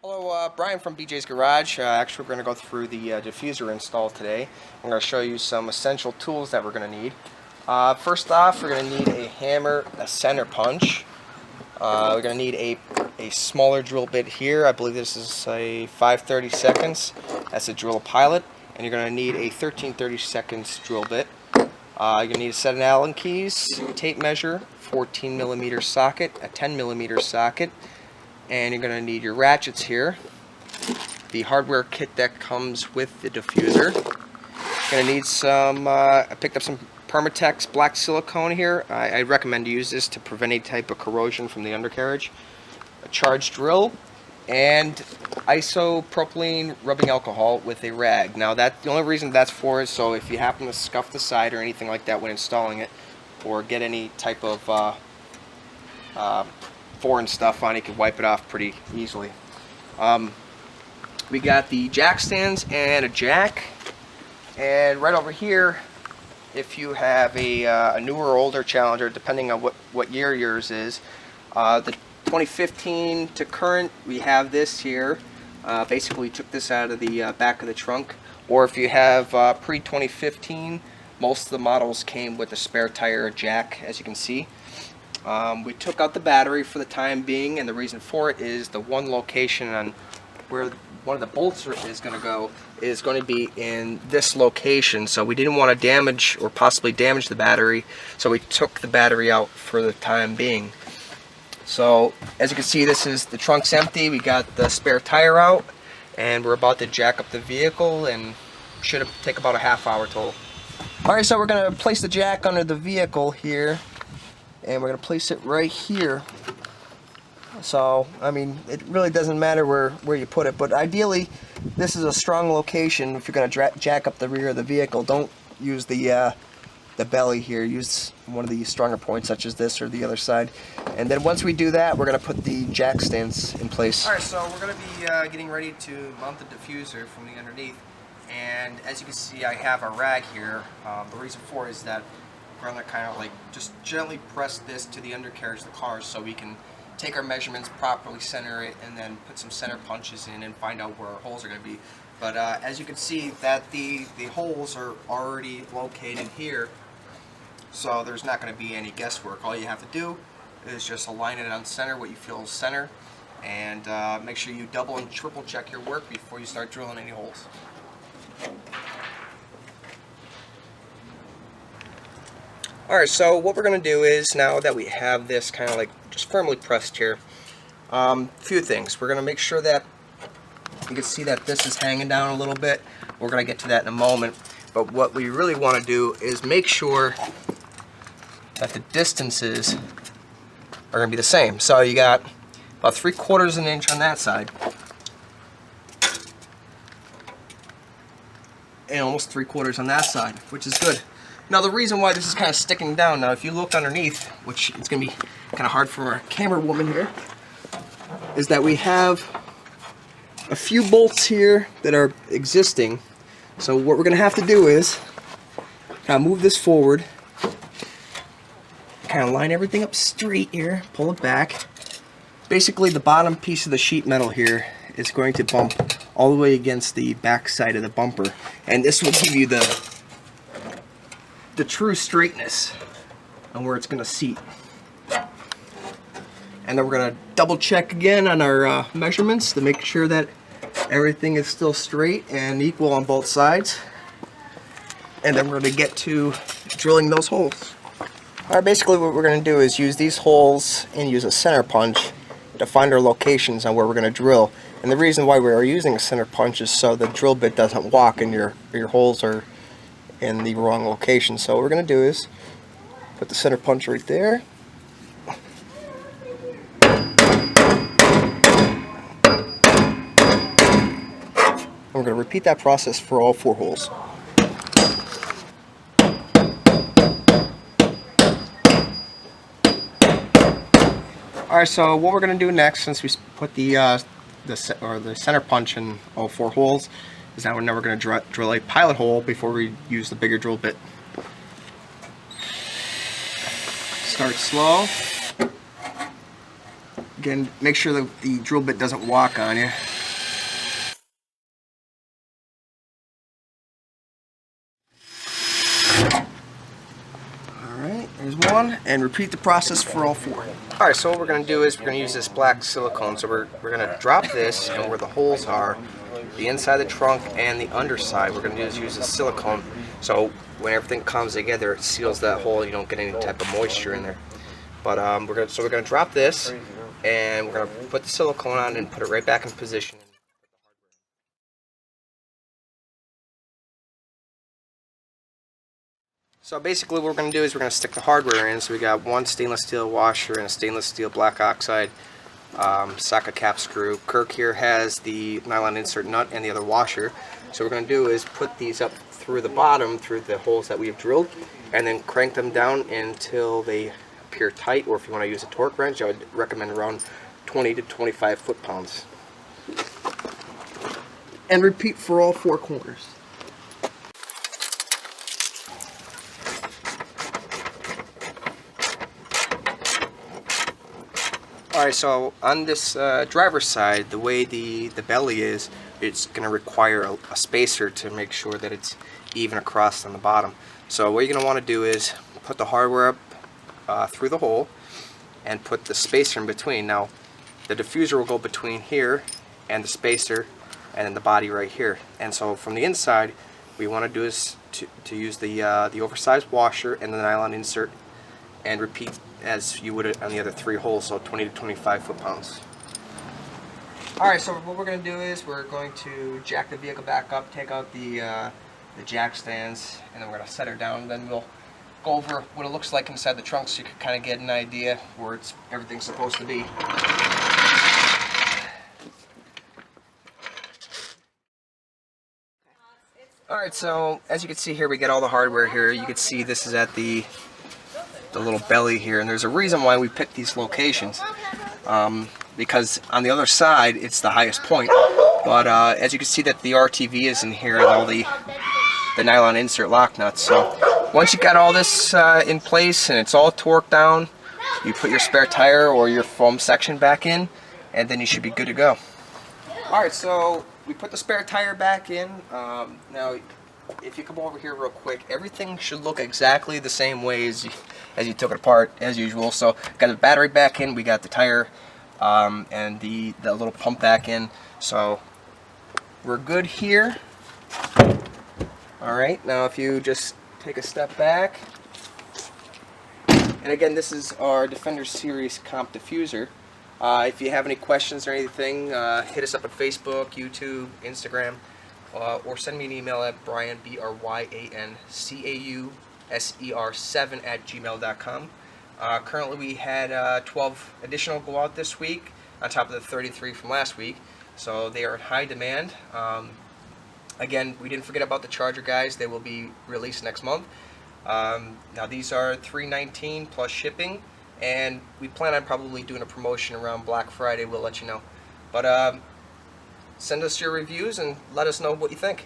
Hello, Brian from BJ's Garage. Actually, we're going to go through the diffuser install today. I'm going to show you some essential tools that we're going to need. First off, we're going to need a hammer, a center punch. We're going to need a smaller drill bit here. I believe this is a 5/32. That's a drill pilot. And you're going to need a 13/32 drill bit. You're going to need a set of Allen keys, tape measure, 14mm socket, a 10mm socket, and you're going to need your ratchets here, the hardware kit that comes with the diffuser. You're going to need some, I picked up some Permatex black silicone here. I recommend to use this to prevent any type of corrosion from the undercarriage. A charged drill, and isopropylene rubbing alcohol with a rag. Now the only reason that's for is so if you happen to scuff the side or anything like that when installing it, or get any type of foreign stuff on it, you can wipe it off pretty easily. We got the jack stands and a jack, and right over here, if you have a newer or older Challenger, depending on what year yours is, the 2015 to current, we have this here. Basically, we took this out of the back of the trunk. Or if you have pre-2015, most of the models came with a spare tire jack, as you can see. We took out the battery for the time being, and the reason for it is the one location on where one of the bolts is going to go is going to be in this location, so we didn't want to damage or possibly damage the battery, so we took the battery out for the time being. So as you can see, this is the trunk's empty. We got the spare tire out, and we're about to jack up the vehicle, and should take about a half hour total. Alright, so we're going to place the jack under the vehicle here, and we're going to place it right here. So, I mean, it really doesn't matter where you put it, but ideally, this is a strong location if you're going to jack up the rear of the vehicle. Don't use the belly here. Use one of the stronger points, such as this or the other side. And then once we do that, we're going to put the jack stands in place. Alright, so we're going to be getting ready to mount the diffuser from the underneath. And as you can see, I have a rag here. The reason for it is that we're going to kind of like just gently press this to the undercarriage of the car so we can take our measurements, properly center it, and then put some center punches in and find out where our holes are going to be. But as you can see, that the holes are already located here, so there's not going to be any guesswork. All you have to do is just align it on center, what you feel is center, and make sure you double and triple check your work before you start drilling any holes. Alright, so what we're going to do is, now that we have this kind of like just firmly pressed here, few things. We're going to make sure that you can see that this is hanging down a little bit. We're going to get to that in a moment. But what we really want to do is make sure that the distances are going to be the same. So you got about 3/4 of an inch on that side, and almost 3/4 on that side, which is good. Now the reason why this is kind of sticking down, now if you look underneath, which it's going to be kind of hard for our camera woman here, is that we have a few bolts here that are existing. So what we're going to have to do is kind of move this forward, kind of line everything up straight here, pull it back. Basically the bottom piece of the sheet metal here is going to bump all the way against the back side of the bumper, and this will give you the true straightness on where it's going to seat. And then we're going to double check again on our measurements to make sure that everything is still straight and equal on both sides. And then we're going to get to drilling those holes. Alright, basically what we're going to do is use these holes and use a center punch to find our locations on where we're going to drill. And the reason why we are using a center punch is so the drill bit doesn't walk and your holes are in the wrong location. So what we're going to do is put the center punch right there. And we're going to repeat that process for all 4 holes. Alright, so what we're going to do next, since we put the center punch in all 4 holes, is now we're going to drill a pilot hole before we use the bigger drill bit. Start slow. Again, make sure that the drill bit doesn't walk on you. Alright, there's one, and repeat the process for all 4. Alright, so what we're going to do is we're going to use this black silicone. So we're going to drop this, and where the holes are, the inside of the trunk and the underside, we're going to use this silicone. So when everything comes together, it seals that hole. You don't get any type of moisture in there. But we're going to drop this, and we're going to put the silicone on and put it right back in position. So basically what we're going to do is we're going to stick the hardware in. So we got one stainless steel washer and a stainless steel black oxide socket cap screw. Kirk here has the nylon insert nut and the other washer. So what we're going to do is put these up through the bottom, through the holes that we've drilled, and then crank them down until they appear tight, or if you want to use a torque wrench, I would recommend around 20 to 25 foot-pounds. And repeat for all 4 corners. Alright, so on this driver's side, the way the belly is, it's going to require a spacer to make sure that it's even across on the bottom. So what you're going to want to do is put the hardware up through the hole and put the spacer in between. Now the diffuser will go between here and the spacer and then the body right here. And so from the inside, what you want to do is to use the oversized washer and the nylon insert, and repeat as you would on the other 3 holes, so 20 to 25 foot-pounds. Alright, so what we're going to do is we're going to jack the vehicle back up, take out the jack stands, and then we're going to set her down. Then we'll go over what it looks like inside the trunk so you can kind of get an idea where everything's supposed to be. Alright, so as you can see here, we get all the hardware here. You can see this is at the little belly here, and there's a reason why we picked these locations, because on the other side it's the highest point, but as you can see that the RTV is in here and all the nylon insert lock nuts. So once you got all this in place and it's all torqued down, you put your spare tire or your foam section back in, and then you should be good to go. Alright, so we put the spare tire back in. Now if you come over here real quick, everything should look exactly the same way as you took it apart as usual. So got the battery back in, we got the tire and the little pump back in, so we're good here. Alright, now if you just take a step back, and again, this is our Defender Series Comp Diffuser. If you have any questions or anything, hit us up on Facebook, YouTube, Instagram, or send me an email at Brian, BRYANCAUSER7@gmail.com. Currently we had 12 additional go out this week on top of the 33 from last week, so they are in high demand. Again, we didn't forget about the charger guys. They will be released next month. Now these are $319 plus shipping, and we plan on probably doing a promotion around Black Friday. We'll let you know. But send us your reviews and let us know what you think.